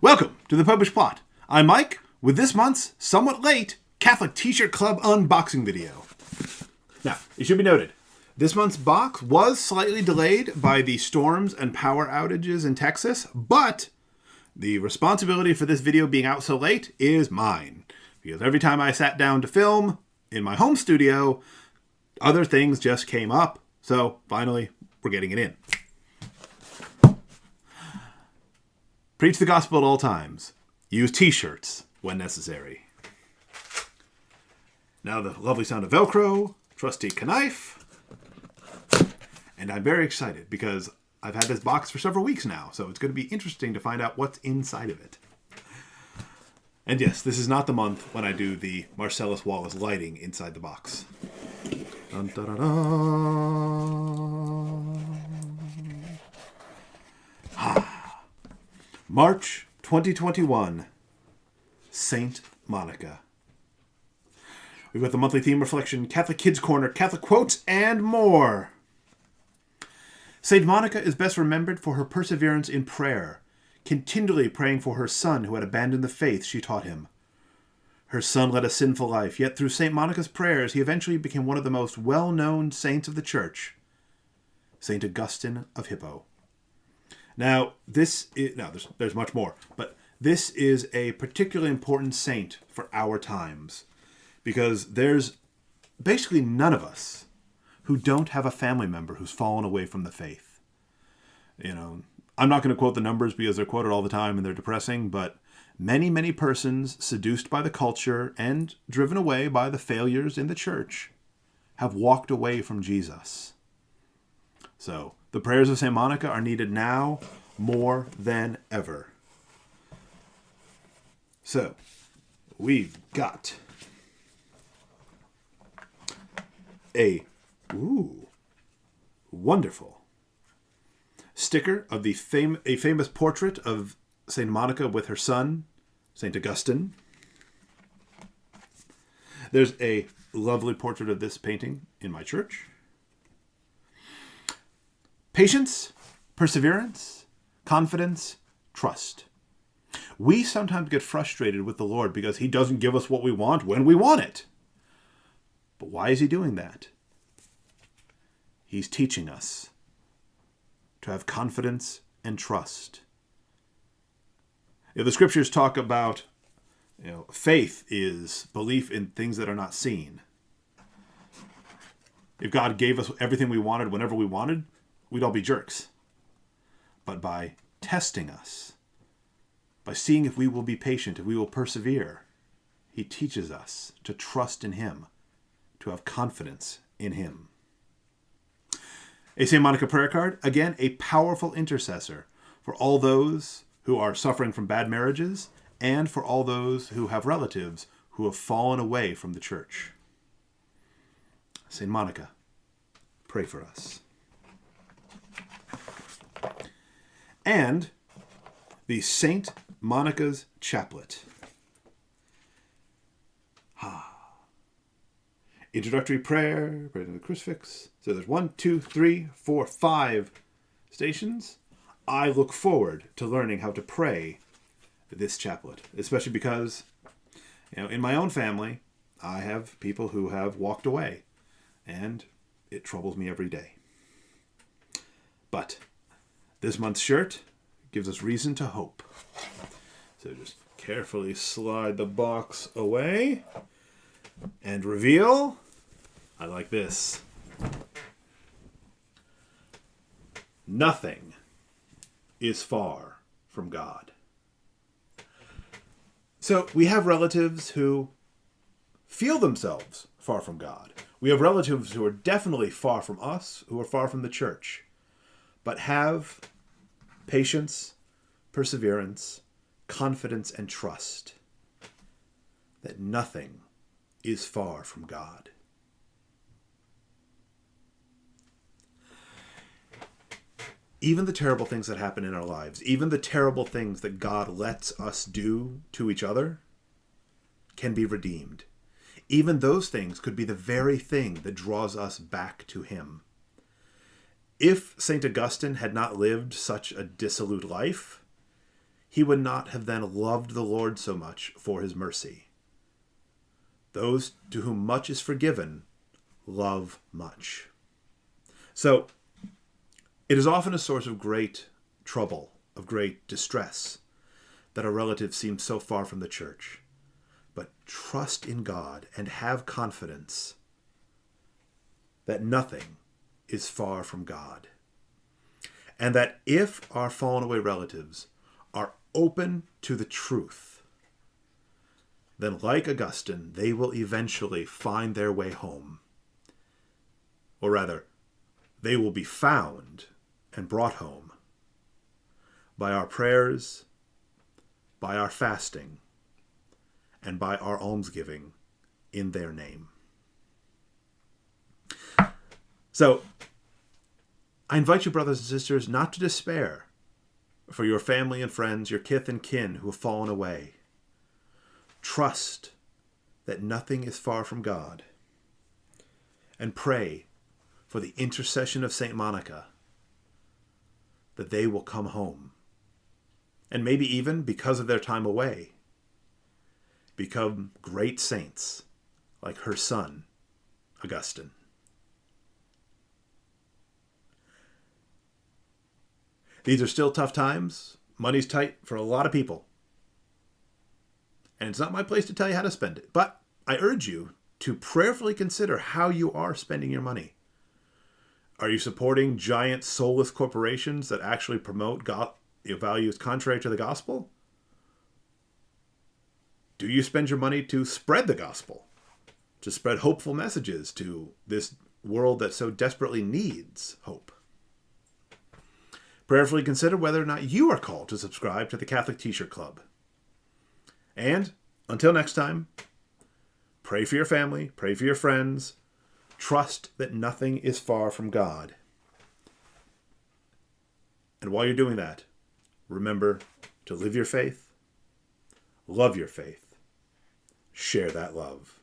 Welcome to the Popish Plot. I'm Mike with this month's somewhat late Catholic T-shirt club unboxing video. Now, it should be noted, this month's box was slightly delayed by the storms and power outages in Texas, but the responsibility for this video being out so late is mine. Because every time I sat down to film in my home studio, other things just came up. So finally, we're getting it in. Preach the gospel at all times. Use t-shirts when necessary. Now the lovely sound of Velcro, trusty knife. And I'm very excited because I've had this box for several weeks now, so it's going to be interesting to find out what's inside of it. And yes, this is not the month when I do the Marcellus Wallace lighting inside the box. Dun, dun, dun, dun. March 2021, Saint Monica. We've got the monthly theme reflection, Catholic Kids Corner, Catholic quotes, and more. Saint Monica is best remembered for her perseverance in prayer, continually praying for her son who had abandoned the faith she taught him. Her son led a sinful life, yet through Saint Monica's prayers, he eventually became one of the most well-known saints of the Church, Saint Augustine of Hippo. Now, there's much more, but this is a particularly important saint for our times because there's basically none of us who don't have a family member who's fallen away from the faith. You know, I'm not going to quote the numbers because they're quoted all the time and they're depressing, but many, many persons seduced by the culture and driven away by the failures in the church have walked away from Jesus. So, the prayers of St. Monica are needed now more than ever. So, we've got a wonderful sticker of a famous portrait of St. Monica with her son, St. Augustine. There's a lovely portrait of this painting in my church. Patience, perseverance, confidence, trust. We sometimes get frustrated with the Lord because he doesn't give us what we want when we want it. But why is he doing that? He's teaching us to have confidence and trust. The scriptures talk about, faith is belief in things that are not seen. If God gave us everything we wanted whenever we wanted, we'd all be jerks. But by testing us, by seeing if we will be patient, if we will persevere, he teaches us to trust in him, to have confidence in him. A St. Monica prayer card, again, a powerful intercessor for all those who are suffering from bad marriages and for all those who have relatives who have fallen away from the church. St. Monica, pray for us. And the St. Monica's Chaplet. Introductory prayer, prayer to the crucifix. So there's 1, 2, 3, 4, 5 stations. I look forward to learning how to pray this chaplet, especially because, in my own family, I have people who have walked away, and it troubles me every day. But this month's shirt gives us reason to hope. So just carefully slide the box away and reveal. I like this. Nothing is far from God. So we have relatives who feel themselves far from God. We have relatives who are definitely far from us, who are far from the church, but have patience, perseverance, confidence, and trust that nothing is far from God. Even the terrible things that happen in our lives, even the terrible things that God lets us do to each other, can be redeemed. Even those things could be the very thing that draws us back to him. If St. Augustine had not lived such a dissolute life, he would not have then loved the Lord so much for his mercy. Those to whom much is forgiven love much. So, it is often a source of great trouble, of great distress, that a relative seems so far from the church. But trust in God and have confidence that nothing is far from God. And that if our fallen away relatives are open to the truth, then like Augustine, they will eventually find their way home. Or rather, they will be found and brought home by our prayers, by our fasting, and by our almsgiving in their name. So, I invite you, brothers and sisters, not to despair for your family and friends, your kith and kin who have fallen away. Trust that nothing is far from God, and pray for the intercession of St. Monica that they will come home, and maybe even, because of their time away, become great saints like her son, Augustine. These are still tough times. Money's tight for a lot of people. And it's not my place to tell you how to spend it. But I urge you to prayerfully consider how you are spending your money. Are you supporting giant soulless corporations that actually promote values contrary to the gospel? Do you spend your money to spread the gospel? To spread hopeful messages to this world that so desperately needs hope? Prayerfully consider whether or not you are called to subscribe to the Catholic T-shirt Club. And until next time, pray for your family, pray for your friends. Trust that nothing is far from God. And while you're doing that, remember to live your faith, love your faith, share that love.